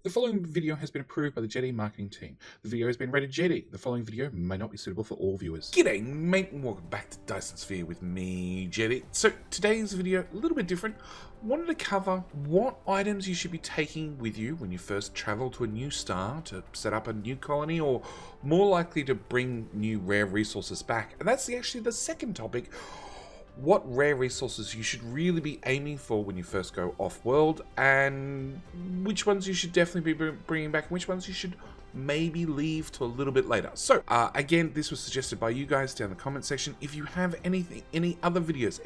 The following video has been approved by the Jetty marketing team. The video has been rated Jetty. The following video may not be suitable for all viewers. G'day mate, and welcome back to Dyson Sphere with me, Jetty. So today's video, a little bit different. Wanted to cover what items you should be taking with you when you first travel to a new star to set up a new colony, or more likely to bring new rare resources back. And that's actually the second topic. What rare resources you should really be aiming for when you first go off-world, and which ones you should definitely be bringing back, and which ones you should maybe leave to a little bit later. So again, this was suggested by you guys down in the comment section. If you have any other videos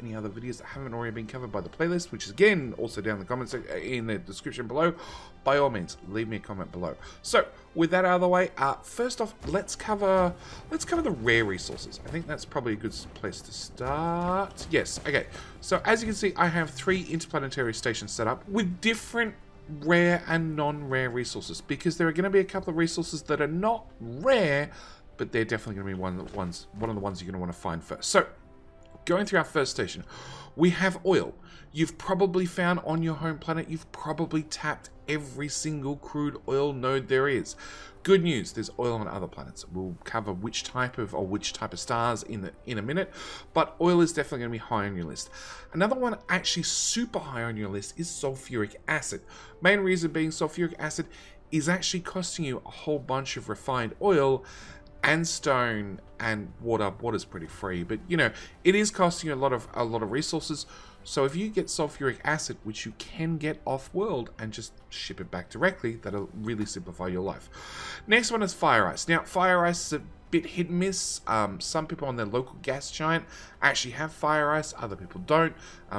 that haven't already been covered by the playlist, which is again also down in the comment section in the description below, by all means leave me a comment below. So with that out of the way, first off, let's cover the rare resources. I think that's probably a good place to start. Yes, okay. So as you can see, I have 3 interplanetary stations set up with different rare and non-rare resources, because there are going to be a couple of resources that are not rare, but they're definitely going to be one of the ones you're going to want to find first. So going through our first station, we have oil. You've probably found on your home planet, you've probably tapped every single crude oil node there is. Good news, there's oil on other planets. We'll cover which type of stars in a minute, but oil is definitely going to be high on your list. Another one actually super high on your list is sulfuric acid. Main reason being sulfuric acid is actually costing you a whole bunch of refined oil and stone and water. Water's pretty free, but you know, it is costing you a lot of resources. So if you get sulfuric acid, which you can get off-world and just ship it back directly, that'll really simplify your life. Next one is fire ice. Now, fire ice is a bit hit and miss. Some people on their local gas giant actually have fire ice, other people don't.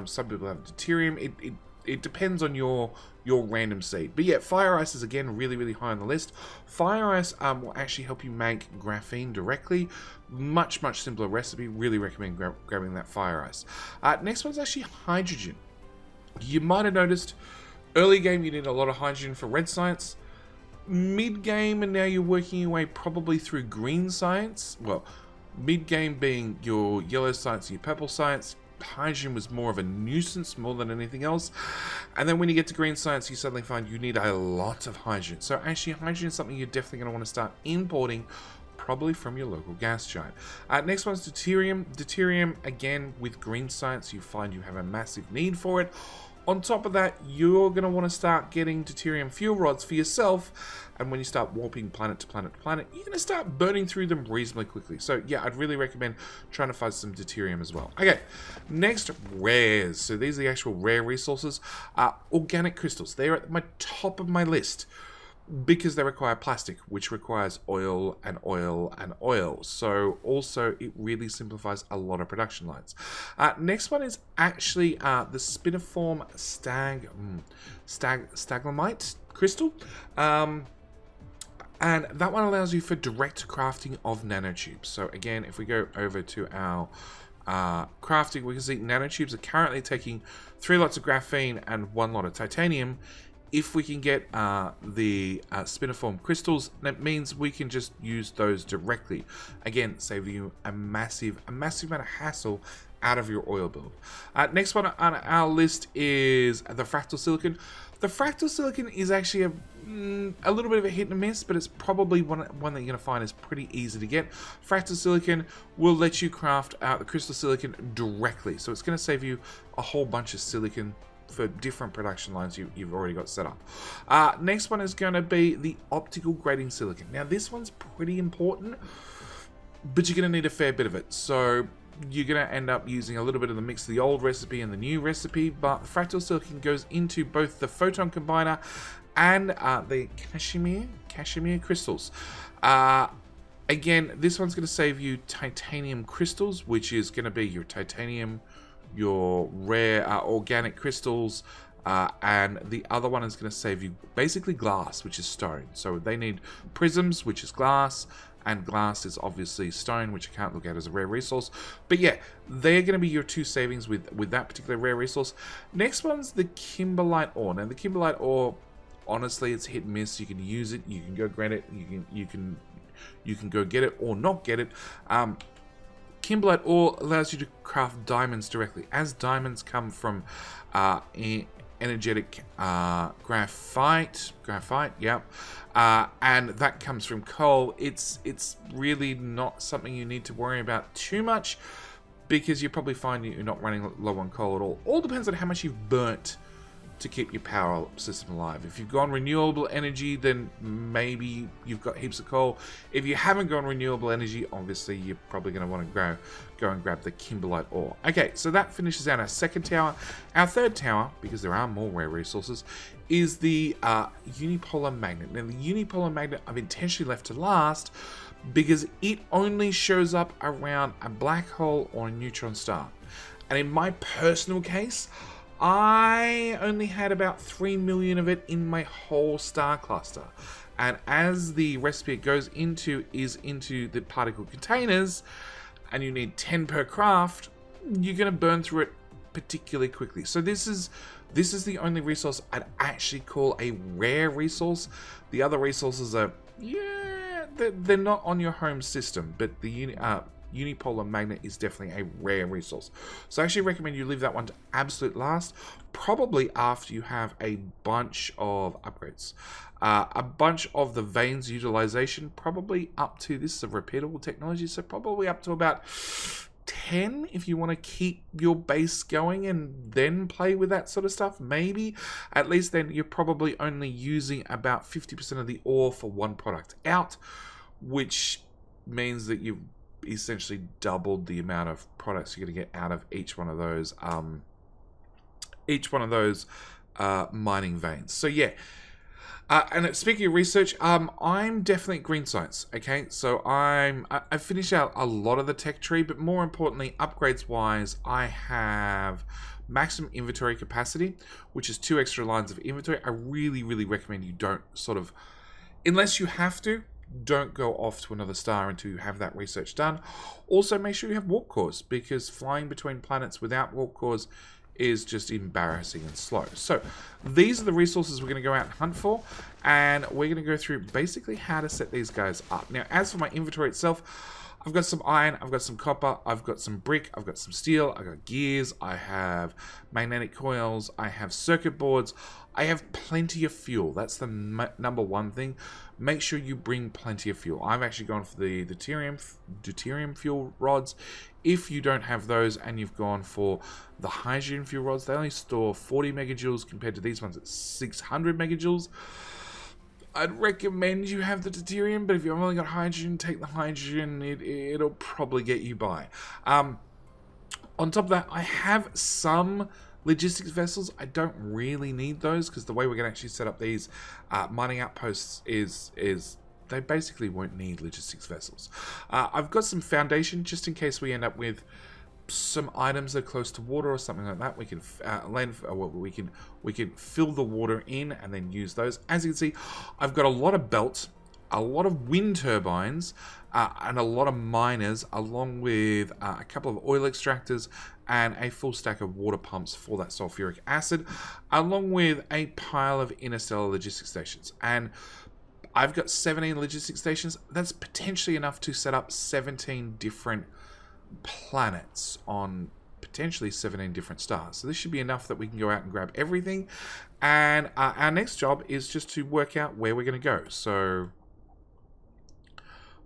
Some people have deuterium. It depends on your random seed. But yeah, fire ice is again really high on the list. Fire ice will actually help you make graphene directly. Much simpler recipe. Really recommend grabbing that fire ice. Next one's actually hydrogen. You might have noticed early game you need a lot of hydrogen for red science. Mid game, and now you're working your way probably through green science. Well, mid game being your yellow science and your purple science. Hydrogen was more of a nuisance more than anything else, and then when you get to green science, you suddenly find you need a lot of hydrogen. So actually, hydrogen is something you're definitely going to want to start importing, probably from your local gas giant. Next one's deuterium. Deuterium, again, with green science, you find you have a massive need for it. On top of that, you're going to want to start getting deuterium fuel rods for yourself, and when you start warping planet to planet to planet, you're going to start burning through them reasonably quickly. So yeah, I'd really recommend trying to find some deuterium as well. Okay, next, rares. So these are the actual rare resources. Organic crystals. They're at my top of my list, because they require plastic, which requires oil and oil and oil. So also it really simplifies a lot of production lines. Next one is actually the Spiniform Stalagmite crystal. And that one allows you for direct crafting of nanotubes. So again, if we go over to our crafting, we can see nanotubes are currently taking 3 lots of graphene and 1 lot of titanium. If we can get the Spiniform crystals, that means we can just use those directly. Again, saving you a massive amount of hassle out of your oil build. Next one on our list is the Fractal Silicon. The Fractal Silicon is actually a little bit of a hit and miss, but it's probably one that you're going to find is pretty easy to get. Fractal Silicon will let you craft the crystal silicon directly, so it's going to save you a whole bunch of silicon for different production lines you've already got set up. Next one is going to be the optical grating silicon. Now this one's pretty important, but you're going to need a fair bit of it. So you're going to end up using a little bit of the mix of the old recipe and the new recipe, but the fractal silicon goes into both the photon combiner and the cashmere crystals. Again, this one's going to save you titanium crystals, which is going to be your titanium, your rare organic crystals, and the other one is going to save you basically glass, which is stone. So they need prisms, which is glass, and glass is obviously stone, which I can't look at as a rare resource. But yeah, they're going to be your 2 savings with that particular rare resource. Next one's the Kimberlite Ore. Now the Kimberlite Ore, honestly, it's hit and miss. You can use it, you can go grant it, you can go get it or not get it. Kimberlite Ore allows you to craft diamonds directly. As diamonds come from energetic graphite, yep, and that comes from coal. It's really not something you need to worry about too much, because you probably find you're not running low on coal at all. All depends on how much you've burnt to keep your power system alive. If you've gone renewable energy, then maybe you've got heaps of coal. If you haven't gone renewable energy, obviously you're probably going to want to go and grab the Kimberlite Ore. Okay, so that finishes out our second tower. Our third tower, because there are more rare resources, is the Unipolar Magnet. Now, the Unipolar Magnet I've intentionally left to last because it only shows up around a black hole or a neutron star. And in my personal case, I only had about 3 million of it in my whole star cluster. And as the recipe it goes into is into the particle containers, and you need 10 per craft, you're going to burn through it particularly quickly. So this is the only resource I'd actually call a rare resource. The other resources are, yeah, they're not on your home system, but the Unipolar Magnet is definitely a rare resource. So I actually recommend you leave that one to absolute last, probably after you have a bunch of upgrades. A bunch of the veins utilization, probably up to, this is a repeatable technology, so probably up to about 10 if you want to keep your base going and then play with that sort of stuff. Maybe at least then you're probably only using about 50% of the ore for one product out, which means that you've essentially doubled the amount of products you're going to get out of each one of those mining veins. So yeah, and speaking of research, I'm definitely green science. Okay, so I finished out a lot of the tech tree, but more importantly, upgrades wise, I have maximum inventory capacity, which is 2 extra lines of inventory. I really recommend you don't sort of, unless you have to, don't go off to another star until you have that research done. Also, make sure you have warp cores, because flying between planets without warp cores is just embarrassing and slow. So these are the resources we're going to go out and hunt for, and we're going to go through basically how to set these guys up. Now, as for my inventory itself, I've got some iron, I've got some copper, I've got some brick, I've got some steel, I've got gears, I have magnetic coils, I have circuit boards, I have plenty of fuel. That's the number one thing. Make sure you bring plenty of fuel. I've actually gone for the deuterium fuel rods. If you don't have those and you've gone for the hydrogen fuel rods, they only store 40 megajoules compared to these ones at 600 megajoules. I'd recommend you have the deuterium, but if you've only got hydrogen, take the hydrogen. It'll probably get you by. On top of that, I have some logistics vessels. I don't really need those, because the way we're going to actually set up these mining outposts is they basically won't need logistics vessels. I've got some foundation just in case we end up with some items that are close to water or something like that. We can we can fill the water in and then use those. As you can see, I've got a lot of belts, a lot of wind turbines, and a lot of miners, along with a couple of oil extractors and a full stack of water pumps for that sulfuric acid, along with a pile of interstellar logistics stations. And I've got 17 logistics stations. That's potentially enough to set up 17 different planets on potentially 17 different stars. So this should be enough that we can go out and grab everything. And our next job is just to work out where we're going to go. So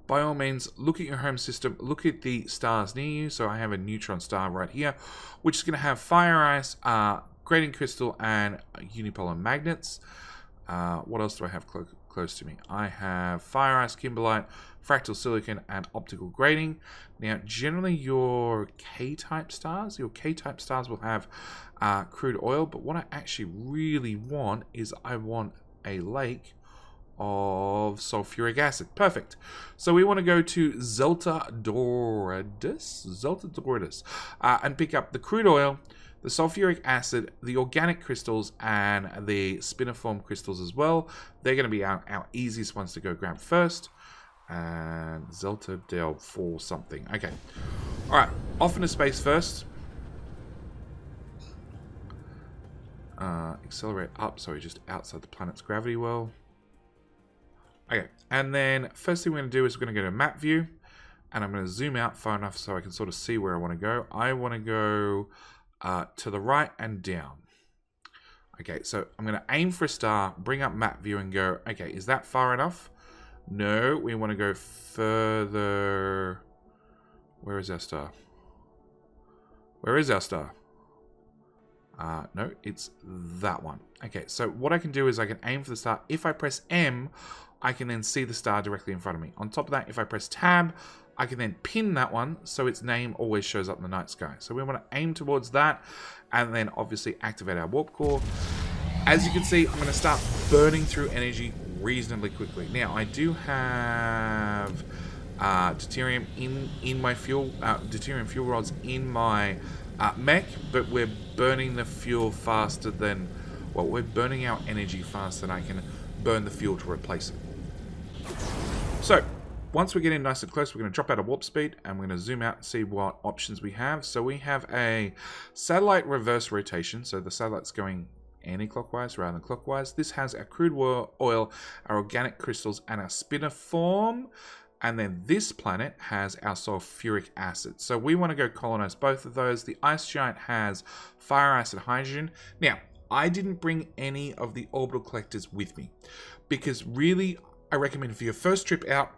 by all means, look at your home system, look at the stars near you. So I have a neutron star right here, which is going to have fire ice, grating crystal, and unipolar magnets. What else do I have close to me? I have fire ice, kimberlite, fractal silicon, and optical grating. Now, generally your K-type stars will have crude oil, but what I actually really want is I want a lake of sulfuric acid. Perfect. So we want to go to Zelta Doradus, and pick up the crude oil, the sulfuric acid, the organic crystals, and the spiniform crystals as well. They're going to be our easiest ones to go grab first. And Zelta Del 4 something. Okay. Alright, off into space first. Accelerate up, sorry, just outside the planet's gravity well. Okay, and then first thing we're going to do is we're going to go to map view, and I'm going to zoom out far enough so I can sort of see where I want to go. I want to go to the right and down. Okay, so I'm going to aim for a star, bring up map view and go, okay, is that far enough? No, we want to go further. Where is our star? Where is our star? No, it's that one. Okay, so what I can do is I can aim for the star. If I press M, I can then see the star directly in front of me. On top of that, if I press Tab, I can then pin that one so its name always shows up in the night sky. So we want to aim towards that and then obviously activate our warp core. As you can see, I'm going to start burning through energy reasonably quickly. Now, I do have deuterium in my fuel, deuterium fuel rods in my mech, but we're burning the fuel faster than, well, we're burning our energy faster than I can burn the fuel to replace it. So, once we get in nice and close, we're going to drop out of warp speed and we're going to zoom out and see what options we have. So we have a satellite reverse rotation, so the satellite's going anti-clockwise rather than clockwise. This has our crude oil, our organic crystals, and our spiniform. And then this planet has our sulfuric acid. So we want to go colonize both of those. The ice giant has fire acid hydrogen. Now, I didn't bring any of the orbital collectors with me because really I recommend for your first trip out,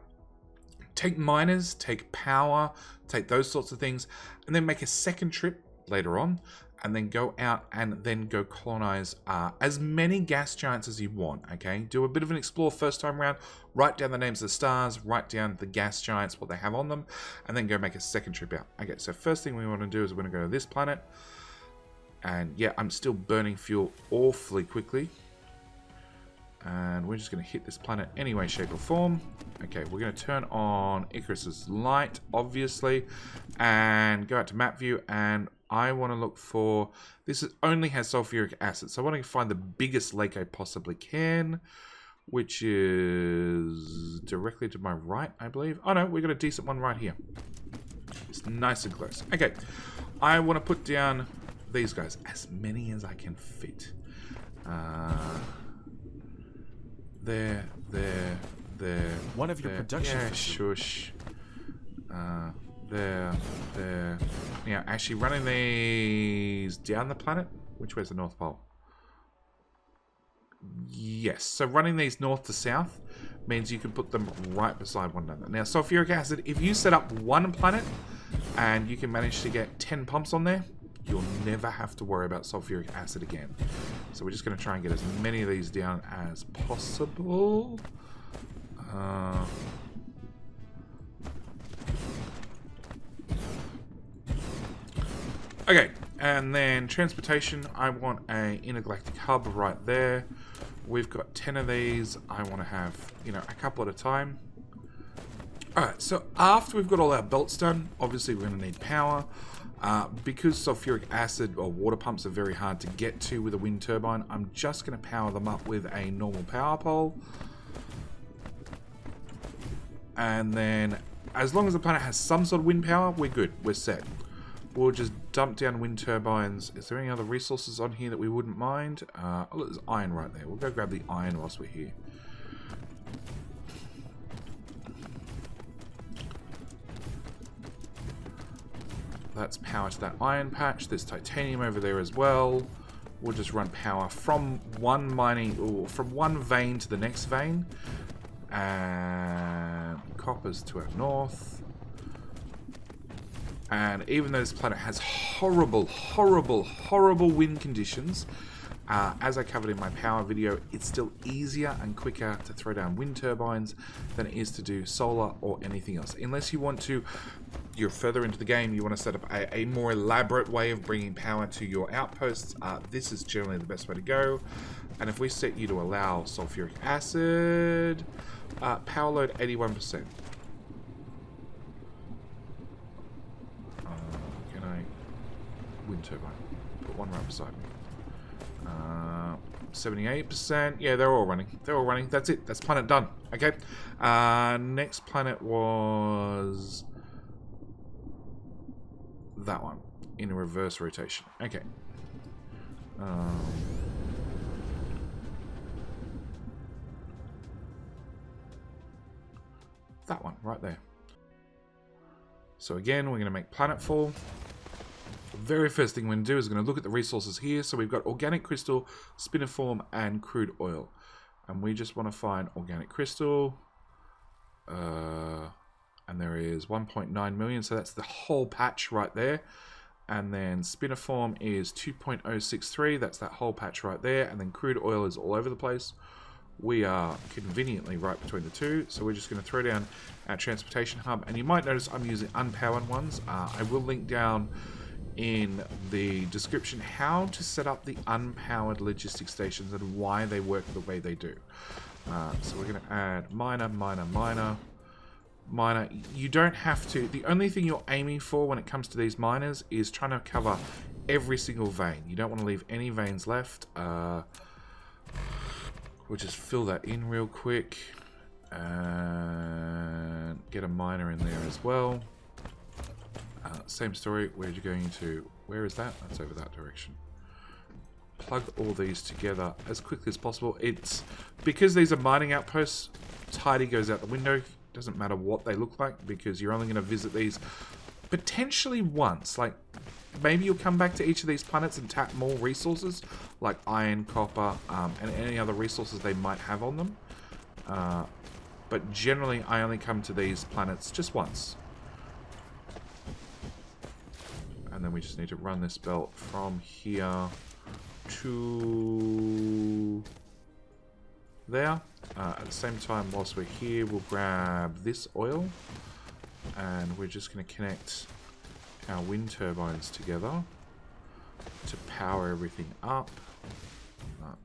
take miners, take power, take those sorts of things, and then make a second trip later on, and then go out and then go colonize as many gas giants as you want, okay? Do a bit of an explore first time around, write down the names of the stars, write down the gas giants, what they have on them, and then go make a second trip out. Okay, so first thing we want to do is we're going to go to this planet, and yeah, I'm still burning fuel awfully quickly. And we're just going to hit this planet any way, shape, or form. Okay, we're going to turn on Icarus's light, obviously, and go out to map view. And I want to look for, this only has sulfuric acid, so I want to find the biggest lake I possibly can, which is directly to my right, I believe. Oh no, we've got a decent one right here. It's nice and close. Okay, I want to put down these guys, as many as I can fit. There. One of your production. Yeah, shush. There. Yeah, actually running these down the planet. Which way's the North Pole? Yes, so running these north to south means you can put them right beside one another. Now, sulfuric acid, if you set up one planet and you can manage to get 10 pumps on there, you'll never have to worry about sulfuric acid again. So we're just going to try and get as many of these down as possible. Okay, and then transportation, I want a intergalactic hub right there. We've got 10 of these. I want to have, you know, a couple at a time. Alright, so after we've got all our belts done, obviously we're going to need power. Because sulfuric acid or water pumps are very hard to get to with a wind turbine, I'm just going to power them up with a normal power pole. And then, as long as the planet has some sort of wind power, we're good. We're set. We'll just dump down wind turbines. Is there any other resources on here that we wouldn't mind? Oh, look, there's iron right there. We'll go grab the iron whilst we're here. That's power to that iron patch. There's titanium over there as well. We'll just run power from one mining, or from one vein to the next vein. And copper's to our north. And even though this planet has horrible wind conditions, as I covered in my power video, it's still easier and quicker to throw down wind turbines than it is to do solar or anything else. Unless you want to, you're further into the game, you want to set up a more elaborate way of bringing power to your outposts, this is generally the best way to go. And if we set you to allow sulfuric acid, power load 81%. Can I wind turbine? Put one right beside me. 78%. Yeah, they're all running. They're all running. That's it. That's planet done. Okay. Next planet was that one in a reverse rotation. Okay. That one right there. So again, we're going to make planetfall. very first thing we're going to do is going to look at the resources here. So we've got organic crystal, spiniform, and crude oil. And we just want to find organic crystal. And there is 1.9 million. So that's the whole patch right there. And then spiniform is 2.063. That's that whole patch right there. And then crude oil is all over the place. We are conveniently right between the two, so we're just going to throw down our transportation hub. And you might notice I'm using unpowered ones. I will link down in the description how to set up the unpowered logistics stations and why they work the way they do. So we're going to add miner. You don't have to. The only thing you're aiming for when it comes to these miners is trying to cover every single vein. You don't want to leave any veins left. We'll just fill that in real quick and get a miner in there as well. Same story. Where are you going to? Where is that? That's over that direction. Plug all these together as quickly as possible. It's because these are mining outposts. Tidy goes out the window. Doesn't matter what they look like because you're only going to visit these potentially once. Like maybe you'll come back to each of these planets and tap more resources like iron, copper, and any other resources they might have on them. But generally, I only come to these planets just once. And then we just need to run this belt from here to there. At the same time, whilst we're here, we'll grab this oil. And we're just going to connect our wind turbines together to power everything up.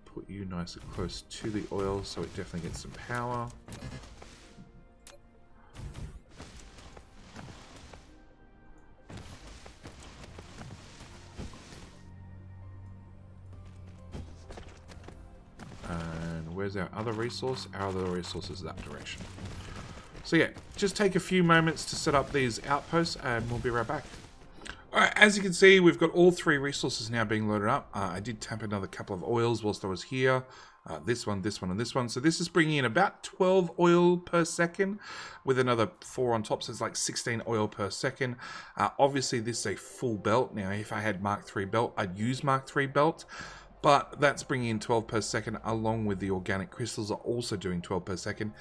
Put you nice and close to the oil so it definitely gets some power. And where's our other resource? Our other resource is that direction. So yeah, just take a few moments to set up these outposts and we'll be right back. Alright, as you can see, we've got all three resources now being loaded up. I did tap another couple of oils whilst I was here. This one, and this one. So this is bringing in about 12 oil per second with another 4 on top. So it's like 16 oil per second. Obviously, this is a full belt. Now, if I had Mark III belt, I'd use Mark III belt. But that's bringing in 12 per second along with the organic crystals are also doing 12 per second.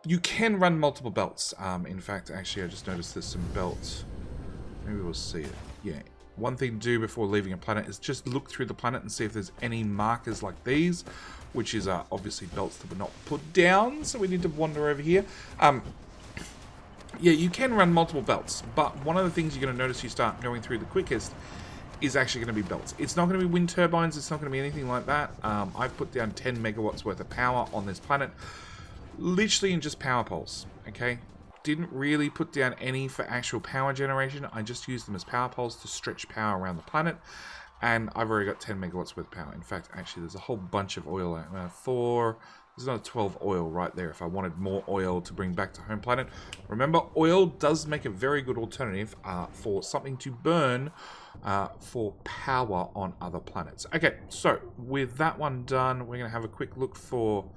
You can run multiple belts. In fact, actually, I just noticed there's some belts. Maybe we'll see it. Yeah. One thing to do before leaving a planet is just look through the planet and see if there's any markers like these, which is obviously belts that were not put down. So we need to wander over here. Yeah, you can run multiple belts, but one of the things you're going to notice you start going through the quickest is actually going to be belts. It's not going to be wind turbines. It's not going to be anything like that. I've put down 10 megawatts worth of power on this planet, literally in just power poles. Okay. Didn't really put down any for actual power generation. I just used them as power poles to stretch power around the planet. And I've already got 10 megawatts worth of power. In fact, actually, there's a whole bunch of oil out. There's another 12 oil right there if I wanted more oil to bring back to home planet. Remember, oil does make a very good alternative for something to burn for power on other planets. Okay, so with that one done, we're going to have a quick look for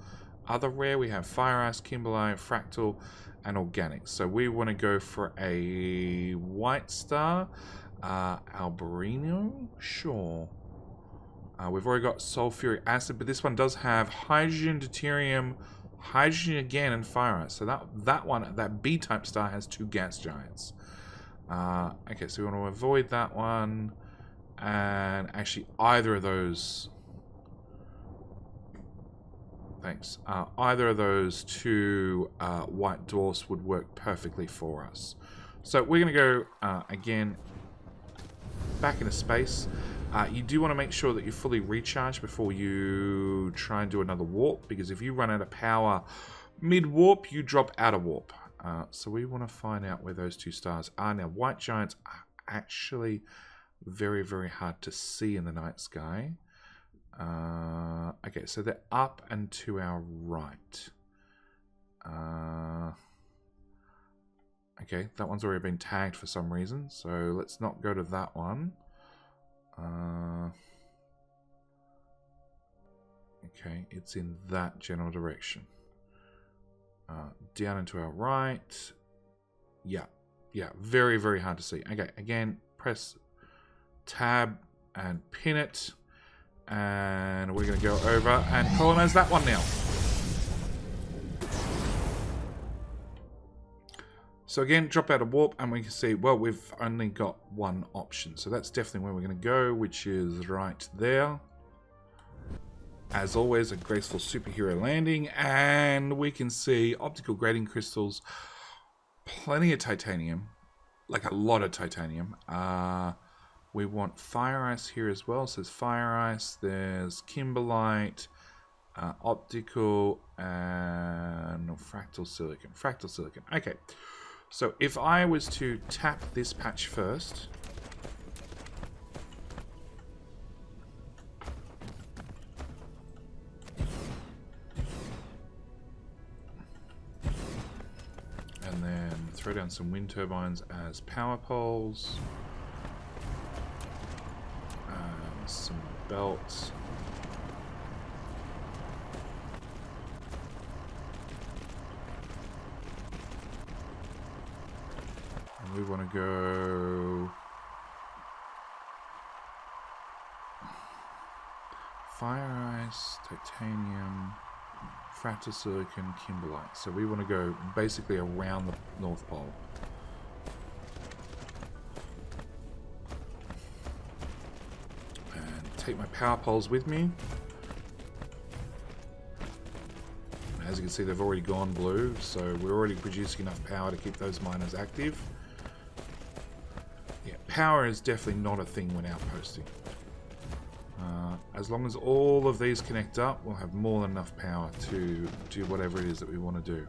other rare. We have fire ice, kimberlite, fractal, and organic. So we want to go for a white star, alberino, sure. We've already got sulfuric acid, but this one does have hydrogen, deuterium, hydrogen again, and fire ice. So that B-type star has 2 gas giants. Okay, so we want to avoid that one, and actually either of those. Thanks. Either of those 2 white dwarfs would work perfectly for us. So we're going to go, again, back into space. You do want to make sure that you're fully recharged before you try and do another warp, because if you run out of power mid-warp, you drop out of warp. So we want to find out where those 2 stars are. Now, white giants are actually very, very hard to see in the night sky. Okay, so they're up and to our right. Okay, that one's already been tagged for some reason, so let's not go to that one. Okay, it's in that general direction. Down and to our right. Yeah, very, very hard to see. Okay, again, press tab and pin it. And we're going to go over and colonize that one now. So again, drop out of warp, and we can see, well, we've only got one option. So that's definitely where we're going to go, which is right there. As always, a graceful superhero landing, and we can see optical grating crystals, plenty of titanium, like a lot of titanium. We want fire ice here as well. So there's fire ice, there's Kimberlite, Optical, and Fractal Silicon. Fractal Silicon. Okay. So if I was to tap this patch first. And then throw down some wind turbines as power poles. Some belts. And we want to go fire ice, titanium, fractal silicon, kimberlite. So we want to go basically around the North Pole. Take my power poles with me. As you can see, they've already gone blue, so we're already producing enough power to keep those miners active. Yeah, power is definitely not a thing when outposting. As long as all of these connect up, we'll have more than enough power to do whatever it is that we want to do.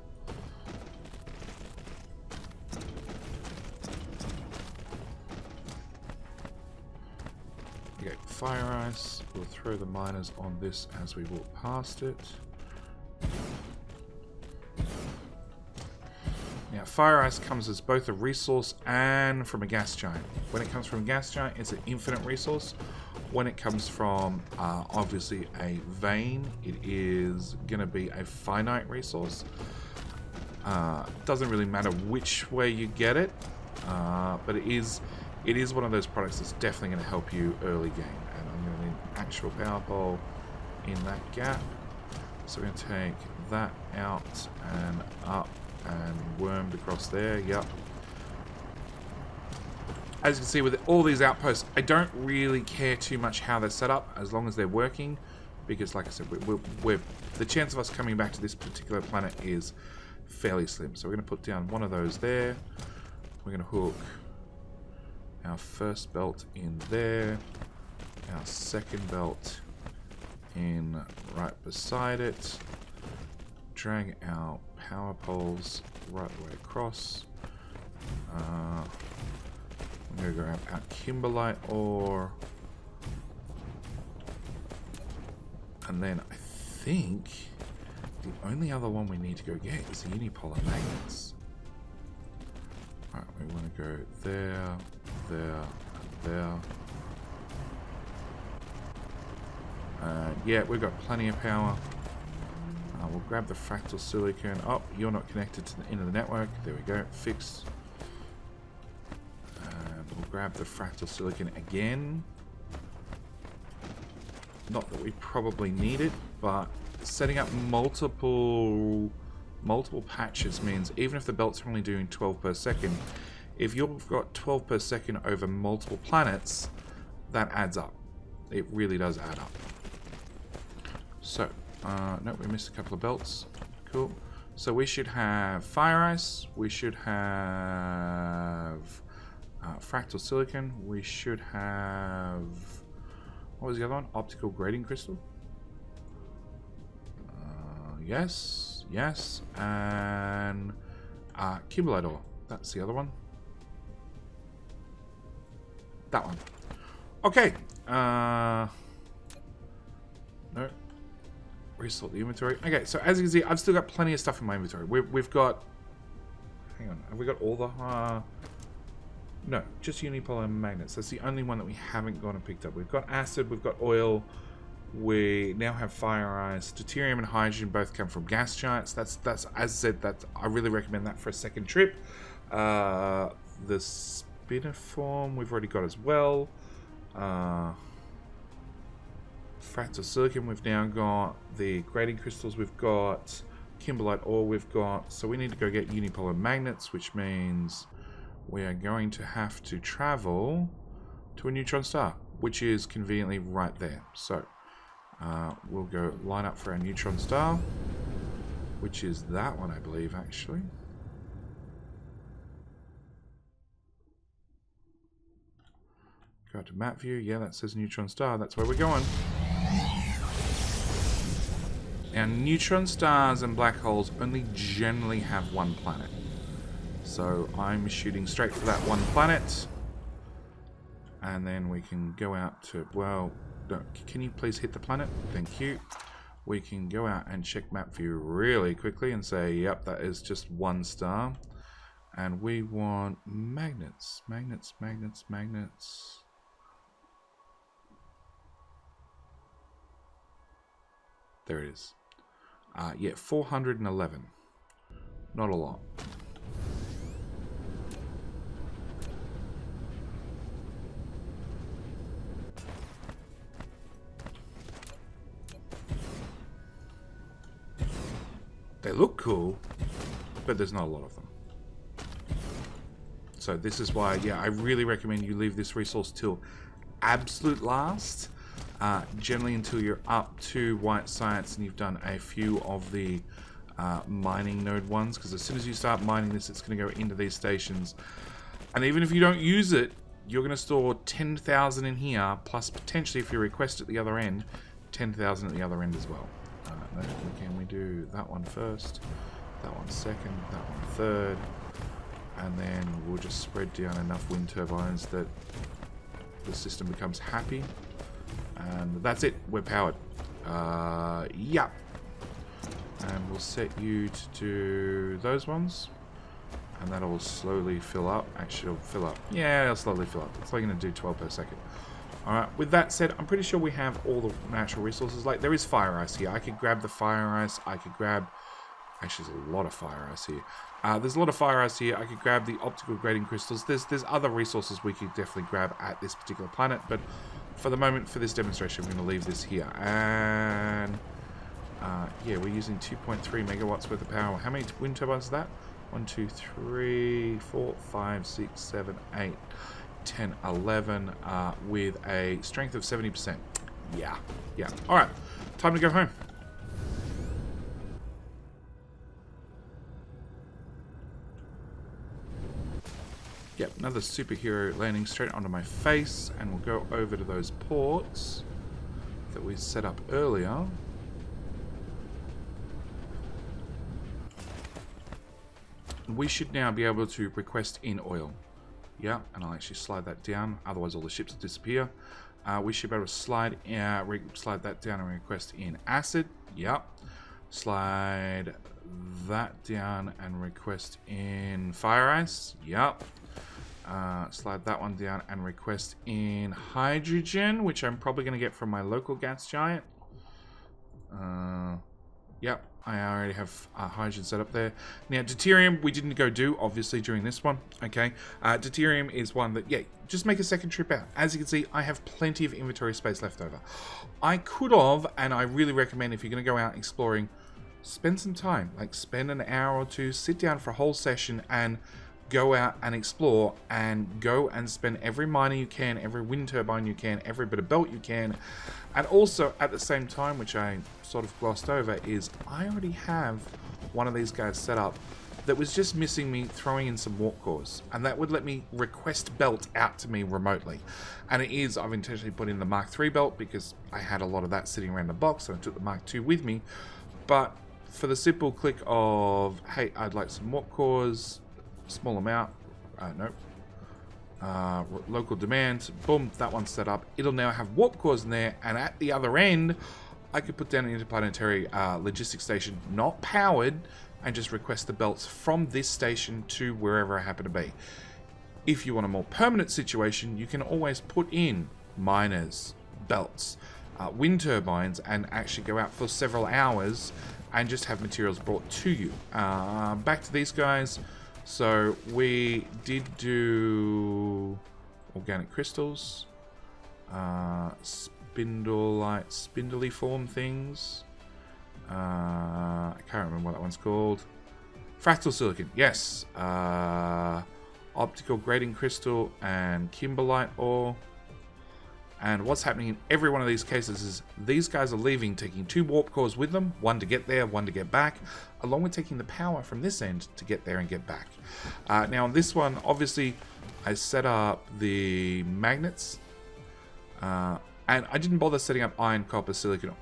Okay, fire ice. We'll throw the miners on this as we walk past it. Now, fire ice comes as both a resource and from a gas giant. When it comes from a gas giant, it's an infinite resource. When it comes from, obviously, a vein, it is going to be a finite resource. Doesn't really matter which way you get it, but it is one of those products that's definitely going to help you early game. And I'm going to need an actual power pole in that gap. So we're going to take that out and up and wormed across there. Yep. As you can see with all these outposts, I don't really care too much how they're set up as long as they're working, because like I said, the chance of us coming back to this particular planet is fairly slim. So we're going to put down one of those there. We're going to hook our first belt in there, our second belt in right beside it, drag our power poles right the way across. I'm going to grab our Kimberlite Ore, and then I think the only other one we need to go get is the Unipolar Magnets. Alright, we want to go there, there, there. Yeah, we've got plenty of power. We'll grab the Fractal Silicon. Oh, you're not connected to the end of the network. There we go, fixed. We'll grab the Fractal Silicon again. Not that we probably need it, but setting up multiple patches means even if the belts are only doing 12 per second, if you've got 12 per second over multiple planets, that adds up. It really does add up. So, no, we missed a couple of belts. Cool. So we should have fire ice. We should have fractal silicon. We should have, what was the other one? Optical grating crystal. Yes, yes, and Kimberlite Ore. That's the other one. That one. Okay. No. Resort the inventory. Okay, so as you can see, I've still got plenty of stuff in my inventory. We've got. Hang on, have we got all the? No, just Unipolar Magnets. That's the only one that we haven't gone and picked up. We've got acid. We've got oil. We now have fire ice. Deuterium and hydrogen both come from gas giants. That's as I said. That I really recommend that for a second trip. The Spiniform we've already got as well. Fractal Silicon we've now got. The Grating crystals we've got. Kimberlite Ore we've got. So we need to go get Unipolar Magnets, which means we are going to have to travel to a neutron star, which is conveniently right there. So we'll go line up for our neutron star, which is that one, I believe, actually. Go out to map view. Yeah, that says neutron star. That's where we're going. Now, neutron stars and black holes only generally have one planet. So I'm shooting straight for that one planet. And then we can go out to, well, no, can you please hit the planet? Thank you. We can go out and check map view really quickly and say, yep, that is just one star. And we want magnets, magnets, magnets, magnets. There it is. Yeah, 411. Not a lot. They look cool, but there's not a lot of them. So this is why, yeah, I really recommend you leave this resource till absolute last. Generally until you're up to white science and you've done a few of the mining node ones, because as soon as you start mining this, it's going to go into these stations. And even if you don't use it, you're going to store 10,000 in here, plus potentially if you request at the other end, 10,000 at the other end as well. No, can we do that one first, that one second, that one third, and then we'll just spread down enough wind turbines that the system becomes happy. And that's it, we're powered. Yeah. And we'll set you to do those ones. And that'll slowly fill up. Actually, it'll fill up. Yeah, it'll slowly fill up. It's only going to do 12 per second. Alright, with that said, I'm pretty sure we have all the natural resources. Like, there is fire ice here. I could grab the fire ice. I could grab... Actually, there's a lot of fire ice here. There's a lot of fire ice here. I could grab the optical grating crystals. There's other resources we could definitely grab at this particular planet. But for the moment, for this demonstration, we're going to leave this here. And... yeah, we're using 2.3 megawatts worth of power. How many wind turbines is that? 1, 2, 3, 4, 5, 6, 7, 8, 10, 11, with a strength of 70%. Yeah. Alright, time to go home. Yep, another superhero landing straight onto my face, and we'll go over to those ports that we set up earlier. We should now be able to request in oil. Yeah, and I'll actually slide that down, otherwise all the ships will disappear. We should be able to slide that down and request in acid. Yep. Slide that down and request in fire ice. Yep. Slide that one down and request in hydrogen, which I'm probably going to get from my local gas giant. Yep. I already have hydrogen set up there. Now, deuterium we didn't go do, obviously, during this one. Okay, deuterium is one that, yeah, just make a second trip out. As you can see, I have plenty of inventory space left over. I could have, and I really recommend if you're going to go out exploring, spend some time. Like, spend an hour or two, sit down for a whole session, and go out and explore, and go and spend every miner you can, every wind turbine you can, every bit of belt you can. And also, at the same time, which I sort of glossed over, is I already have one of these guys set up that was just missing me throwing in some warp cores. And that would let me request belt out to me remotely. And it is, I've intentionally put in the Mark III belt because I had a lot of that sitting around the box, and I took the Mark II with me. But for the simple click of, hey, I'd like some warp cores, small amount, local demand, boom, that one's set up. It'll now have warp cores in there, and at the other end I could put down an interplanetary logistics station, not powered, and just request the belts from this station to wherever I happen to be. If you want a more permanent situation, you can always put in miners, belts, wind turbines, and actually go out for several hours and just have materials brought to you. Back to these guys. So we did do organic crystals. spindly form things. I can't remember what that one's called. Fractal Silicon, yes. Optical Grating Crystal and Kimberlite Ore. And what's happening in every one of these cases is these guys are leaving, taking 2 warp cores with them, one to get there, one to get back, along with taking the power from this end to get there and get back. Now on this one, obviously, I set up the magnets, and I didn't bother setting up iron, copper, silicon,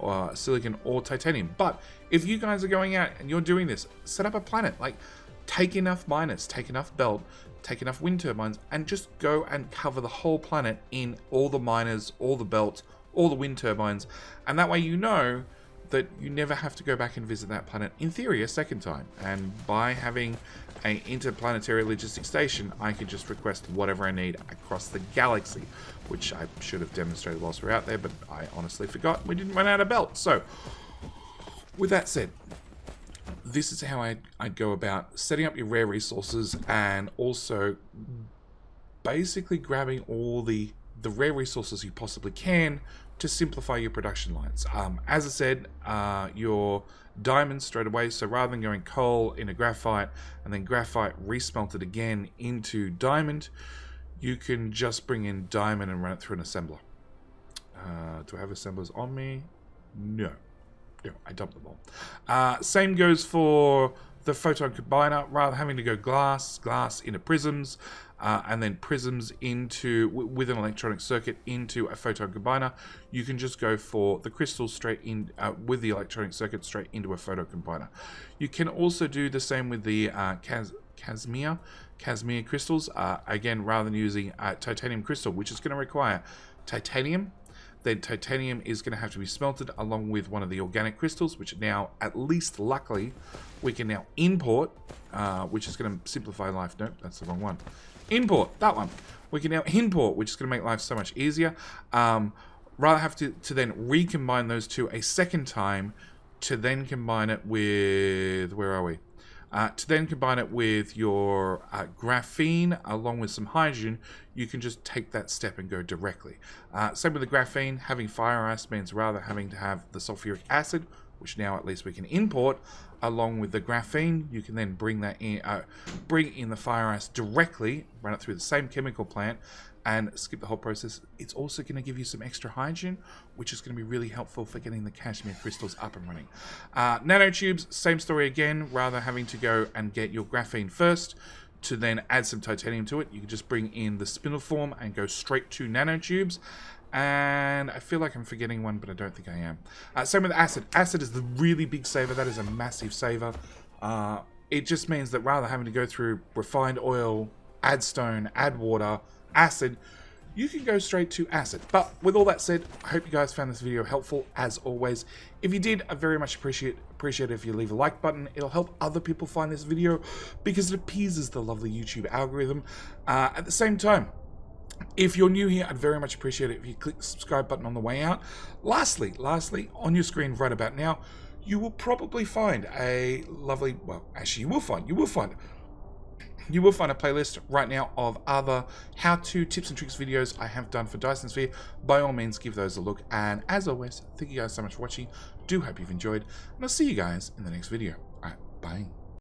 or titanium. But if you guys are going out and you're doing this, set up a planet. Like, take enough miners, take enough belt, take enough wind turbines, and just go and cover the whole planet in all the miners, all the belt, all the wind turbines, and that way you know that you never have to go back and visit that planet, in theory, a second time. And by having an interplanetary logistics station, I can just request whatever I need across the galaxy, which I should have demonstrated whilst we're out there, but I honestly forgot. We didn't run out of belt. So, with that said, this is how I'd go about setting up your rare resources, and also basically grabbing all the rare resources you possibly can to simplify your production lines. As I said, your diamonds straight away, so rather than going coal into graphite and then graphite resmelted again into diamond, you can just bring in diamond and run it through an assembler. Do I have assemblers on me? No. No, I dumped them all. Same goes for the photon combiner. Rather than having to go glass into prisms, and then prisms into with an electronic circuit into a photon combiner, you can just go for the crystals straight in with the electronic circuit straight into a photon combiner. You can also do the same with the Casimir crystals. Again, rather than using titanium crystal, which is going to require titanium. Then titanium is going to have to be smelted along with one of the organic crystals, which now, at least luckily, we can now import, which is going to simplify life. Nope, that's the wrong one. Import, that one. We can now import, which is going to make life so much easier. Rather have to then recombine those two a second time to then combine it with, where are we? To then combine it with your graphene along with some hydrogen, you can just take that step and go directly. Same with the graphene. Having fire ice means rather having to have the sulfuric acid, which now at least we can import, along with the graphene, you can then bring that in, bring in the fire ice directly, run it through the same chemical plant, and skip the whole process. It's also going to give you some extra hydrogen, which is going to be really helpful for getting the cashmere crystals up and running. Nanotubes, same story again. Rather having to go and get your graphene first to then add some titanium to it, you can just bring in the Spiniform and go straight to nanotubes. And I feel like I'm forgetting one, but I don't think I am. Same with acid. Acid is the really big saver. That is a massive saver. It just means that rather having to go through refined oil, add stone, add water, acid, you can go straight to acid. But with all that said, I hope you guys found this video helpful as always. If you did, I very much appreciate it if you leave a like button. It'll help other people find this video because it appeases the lovely YouTube algorithm. At the same time, if you're new here, I'd very much appreciate it if you click the subscribe button on the way out. Lastly, on your screen right about now, you will probably find a lovely, well, actually you will find a playlist right now of other how-to tips and tricks videos I have done for Dyson Sphere. By all means, give those a look. And as always, thank you guys so much for watching. Do hope you've enjoyed, and I'll see you guys in the next video. All right, bye.